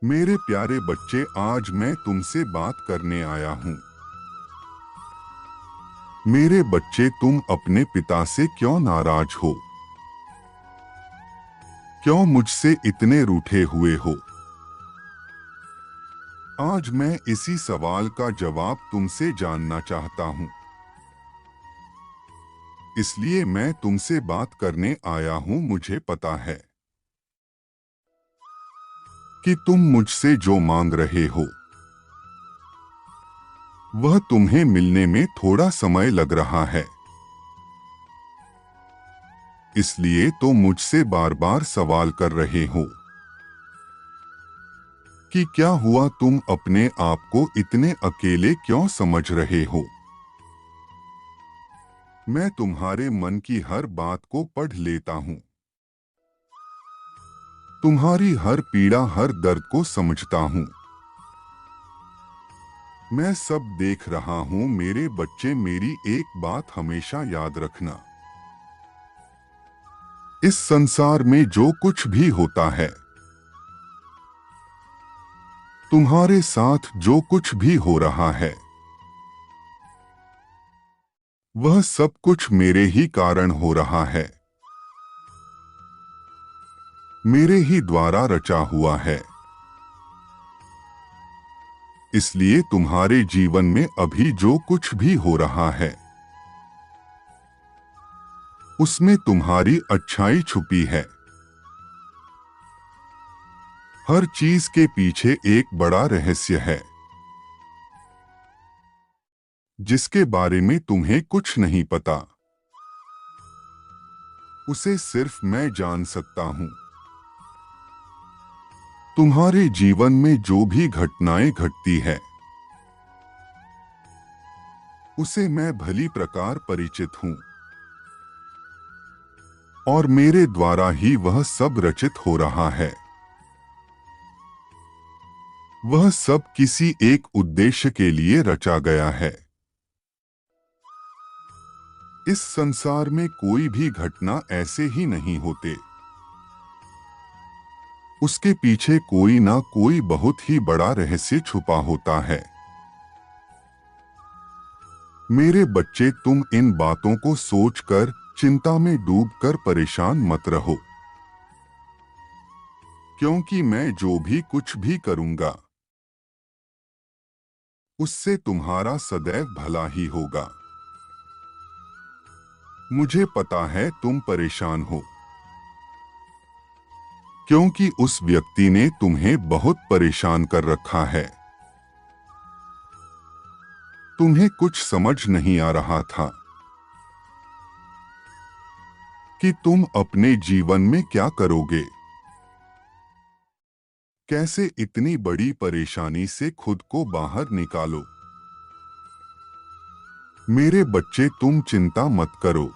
मेरे प्यारे बच्चे, आज मैं तुमसे बात करने आया हूँ। मेरे बच्चे, तुम अपने पिता से क्यों नाराज हो? क्यों मुझसे इतने रूठे हुए हो? आज मैं इसी सवाल का जवाब तुमसे जानना चाहता हूँ। इसलिए मैं तुमसे बात करने आया हूँ। मुझे पता है कि तुम मुझसे जो मांग रहे हो वह तुम्हें मिलने में थोड़ा समय लग रहा है। इसलिए तो मुझसे बार बार सवाल कर रहे हो कि क्या हुआ, तुम अपने आप को इतने अकेले क्यों समझ रहे हो? मैं तुम्हारे मन की हर बात को पढ़ लेता हूँ। तुम्हारी हर पीड़ा, हर दर्द को समझता हूँ। मैं सब देख रहा हूँ। मेरे बच्चे, मेरी एक बात हमेशा याद रखना। इस संसार में जो कुछ भी होता है, तुम्हारे साथ जो कुछ भी हो रहा है, वह सब कुछ मेरे ही कारण हो रहा है। मेरे ही द्वारा रचा हुआ है। इसलिए तुम्हारे जीवन में अभी जो कुछ भी हो रहा है, उसमें तुम्हारी अच्छाई छुपी है। हर चीज के पीछे एक बड़ा रहस्य है, जिसके बारे में तुम्हें कुछ नहीं पता। उसे सिर्फ मैं जान सकता हूं। तुम्हारे जीवन में जो भी घटनाएं घटती है, उसे मैं भली प्रकार परिचित हूं। और मेरे द्वारा ही वह सब रचित हो रहा है। वह सब किसी एक उद्देश्य के लिए रचा गया है। इस संसार में कोई भी घटना ऐसे ही नहीं होते। उसके पीछे कोई ना कोई बहुत ही बड़ा रहस्य छुपा होता है। मेरे बच्चे, तुम इन बातों को सोचकर चिंता में डूबकर परेशान मत रहो, क्योंकि मैं जो भी कुछ भी करूंगा, उससे तुम्हारा सदैव भला ही होगा। मुझे पता है तुम परेशान हो, क्योंकि उस व्यक्ति ने तुम्हें बहुत परेशान कर रखा है। तुम्हें कुछ समझ नहीं आ रहा था कि तुम अपने जीवन में क्या करोगे। कैसे इतनी बड़ी परेशानी से खुद को बाहर निकालो। मेरे बच्चे, तुम चिंता मत करो।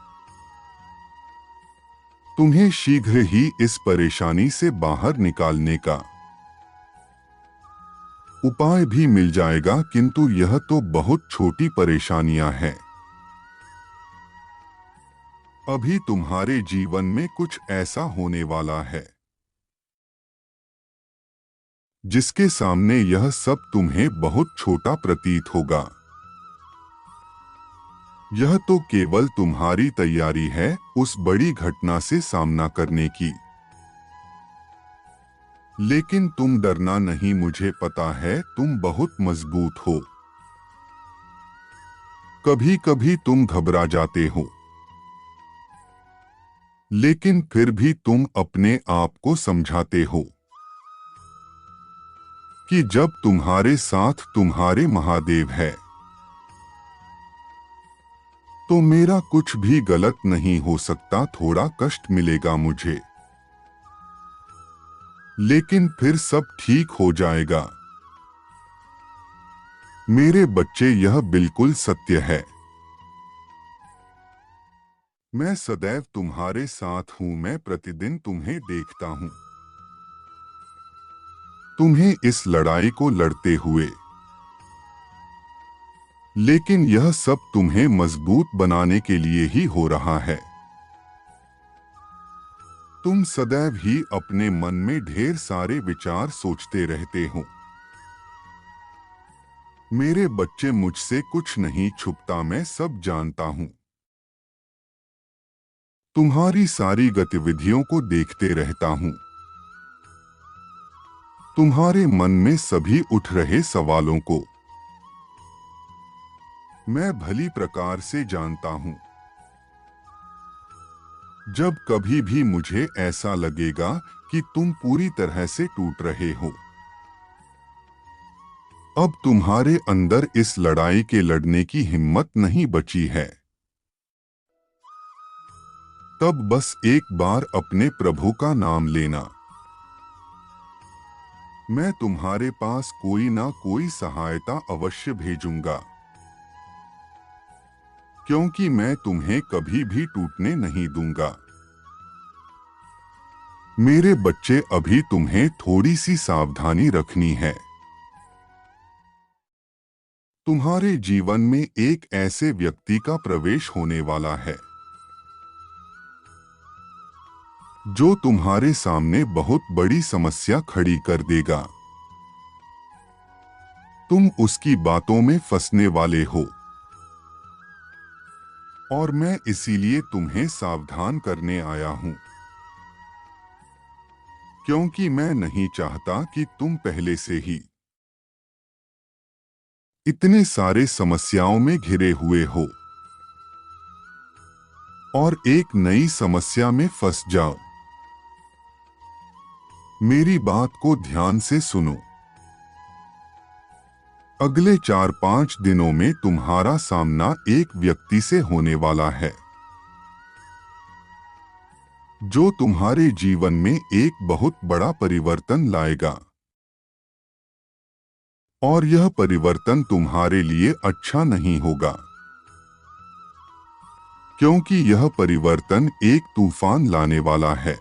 तुम्हें शीघ्र ही इस परेशानी से बाहर निकालने का उपाय भी मिल जाएगा, किंतु यह तो बहुत छोटी परेशानियां हैं। अभी तुम्हारे जीवन में कुछ ऐसा होने वाला है जिसके सामने यह सब तुम्हें बहुत छोटा प्रतीत होगा। यह तो केवल तुम्हारी तैयारी है उस बड़ी घटना से सामना करने की। लेकिन तुम डरना नहीं। मुझे पता है तुम बहुत मजबूत हो। कभी कभी तुम घबरा जाते हो, लेकिन फिर भी तुम अपने आप को समझाते हो कि जब तुम्हारे साथ तुम्हारे महादेव है, तो मेरा कुछ भी गलत नहीं हो सकता। थोड़ा कष्ट मिलेगा मुझे, लेकिन फिर सब ठीक हो जाएगा। मेरे बच्चे, यह बिल्कुल सत्य है। मैं सदैव तुम्हारे साथ हूं। मैं प्रतिदिन तुम्हें देखता हूं, तुम्हें इस लड़ाई को लड़ते हुए। लेकिन यह सब तुम्हें मजबूत बनाने के लिए ही हो रहा है। तुम सदैव ही अपने मन में ढेर सारे विचार सोचते रहते हो। मेरे बच्चे, मुझसे कुछ नहीं छुपता, मैं सब जानता हूं। तुम्हारी सारी गतिविधियों को देखते रहता हूं। तुम्हारे मन में सभी उठ रहे सवालों को मैं भली प्रकार से जानता हूं। जब कभी भी मुझे ऐसा लगेगा कि तुम पूरी तरह से टूट रहे हो, अब तुम्हारे अंदर इस लड़ाई के लड़ने की हिम्मत नहीं बची है, तब बस एक बार अपने प्रभु का नाम लेना। मैं तुम्हारे पास कोई ना कोई सहायता अवश्य भेजूंगा, क्योंकि मैं तुम्हें कभी भी टूटने नहीं दूंगा। मेरे बच्चे, अभी तुम्हें थोड़ी सी सावधानी रखनी है। तुम्हारे जीवन में एक ऐसे व्यक्ति का प्रवेश होने वाला है जो तुम्हारे सामने बहुत बड़ी समस्या खड़ी कर देगा। तुम उसकी बातों में फंसने वाले हो, और मैं इसीलिए तुम्हें सावधान करने आया हूं, क्योंकि मैं नहीं चाहता कि तुम पहले से ही इतने सारे समस्याओं में घिरे हुए हो और एक नई समस्या में फंस जाओ। मेरी बात को ध्यान से सुनो। अगले 4-5 दिनों में तुम्हारा सामना एक व्यक्ति से होने वाला है जो तुम्हारे जीवन में एक बहुत बड़ा परिवर्तन लाएगा, और यह परिवर्तन तुम्हारे लिए अच्छा नहीं होगा, क्योंकि यह परिवर्तन एक तूफान लाने वाला है।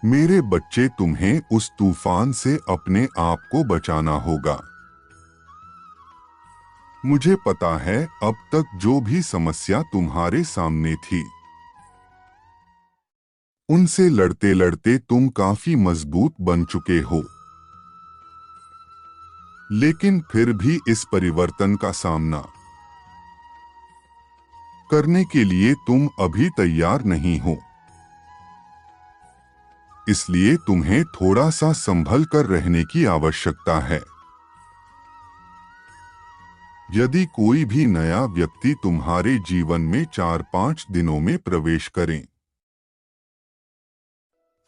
मेरे बच्चे, तुम्हें उस तूफान से अपने आप को बचाना होगा। मुझे पता है अब तक जो भी समस्या तुम्हारे सामने थी, उनसे लड़ते लड़ते तुम काफी मजबूत बन चुके हो, लेकिन फिर भी इस परिवर्तन का सामना करने के लिए तुम अभी तैयार नहीं हो। इसलिए तुम्हें थोड़ा सा संभल कर रहने की आवश्यकता है। यदि कोई भी नया व्यक्ति तुम्हारे जीवन में 4-5 दिनों में प्रवेश करे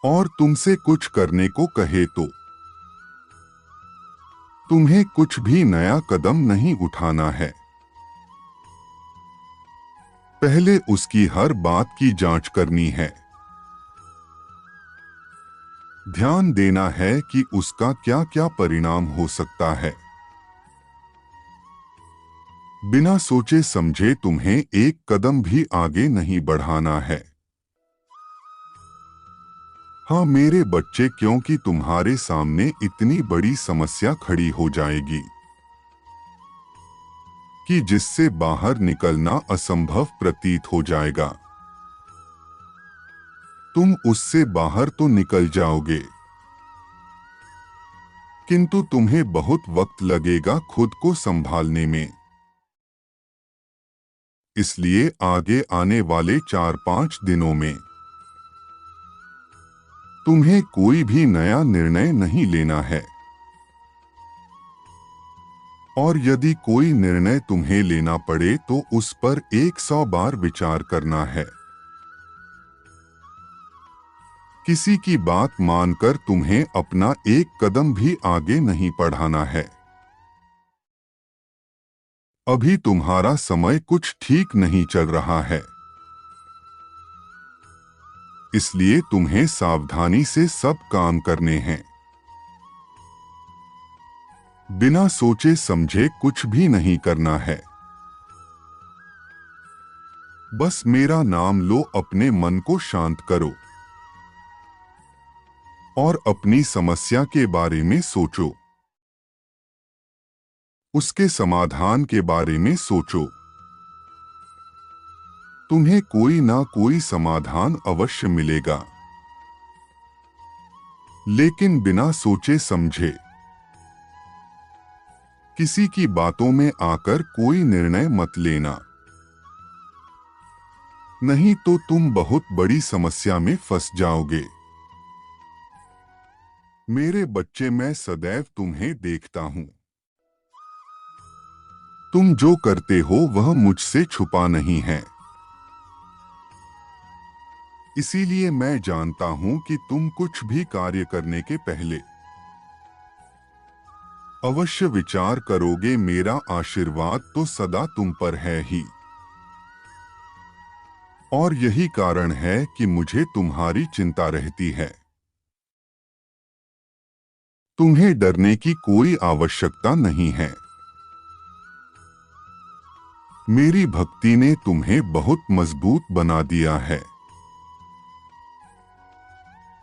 और तुमसे कुछ करने को कहे, तो तुम्हें कुछ भी नया कदम नहीं उठाना है। पहले उसकी हर बात की जांच करनी है। ध्यान देना है कि उसका क्या क्या परिणाम हो सकता है। बिना सोचे समझे तुम्हें एक कदम भी आगे नहीं बढ़ाना है। हाँ मेरे बच्चे, क्योंकि तुम्हारे सामने इतनी बड़ी समस्या खड़ी हो जाएगी कि जिससे बाहर निकलना असंभव प्रतीत हो जाएगा। तुम उससे बाहर तो निकल जाओगे, किंतु तुम्हें बहुत वक्त लगेगा खुद को संभालने में। इसलिए आगे आने वाले 4-5 दिनों में तुम्हें कोई भी नया निर्णय नहीं लेना है, और यदि कोई निर्णय तुम्हें लेना पड़े तो उस पर 100 बार विचार करना है। किसी की बात मानकर तुम्हें अपना एक कदम भी आगे नहीं बढ़ाना है। अभी तुम्हारा समय कुछ ठीक नहीं चल रहा है, इसलिए तुम्हें सावधानी से सब काम करने हैं। बिना सोचे समझे कुछ भी नहीं करना है। बस मेरा नाम लो, अपने मन को शांत करो और अपनी समस्या के बारे में सोचो। उसके समाधान के बारे में सोचो, तुम्हें कोई ना कोई समाधान अवश्य मिलेगा, लेकिन बिना सोचे समझे किसी की बातों में आकर कोई निर्णय मत लेना, नहीं तो तुम बहुत बड़ी समस्या में फंस जाओगे। मेरे बच्चे, मैं सदैव तुम्हें देखता हूं। तुम जो करते हो वह मुझसे छुपा नहीं है, इसीलिए मैं जानता हूं कि तुम कुछ भी कार्य करने के पहले अवश्य विचार करोगे। मेरा आशीर्वाद तो सदा तुम पर है ही, और यही कारण है कि मुझे तुम्हारी चिंता रहती है। तुम्हें डरने की कोई आवश्यकता नहीं है। मेरी भक्ति ने तुम्हें बहुत मजबूत बना दिया है।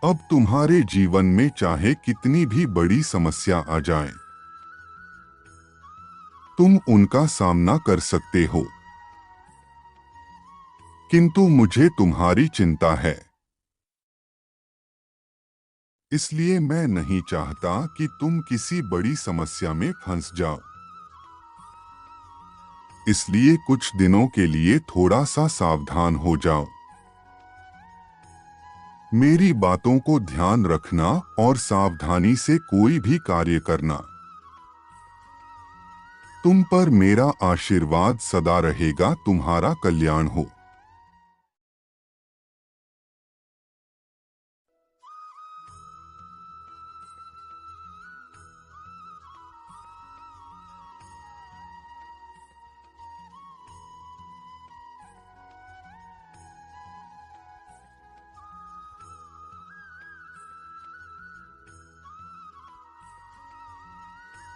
अब तुम्हारे जीवन में चाहे कितनी भी बड़ी समस्या आ जाए, तुम उनका सामना कर सकते हो। किंतु मुझे तुम्हारी चिंता है, इसलिए मैं नहीं चाहता कि तुम किसी बड़ी समस्या में फंस जाओ। इसलिए कुछ दिनों के लिए थोड़ा सा सावधान हो जाओ। मेरी बातों को ध्यान रखना और सावधानी से कोई भी कार्य करना। तुम पर मेरा आशीर्वाद सदा रहेगा। तुम्हारा कल्याण हो।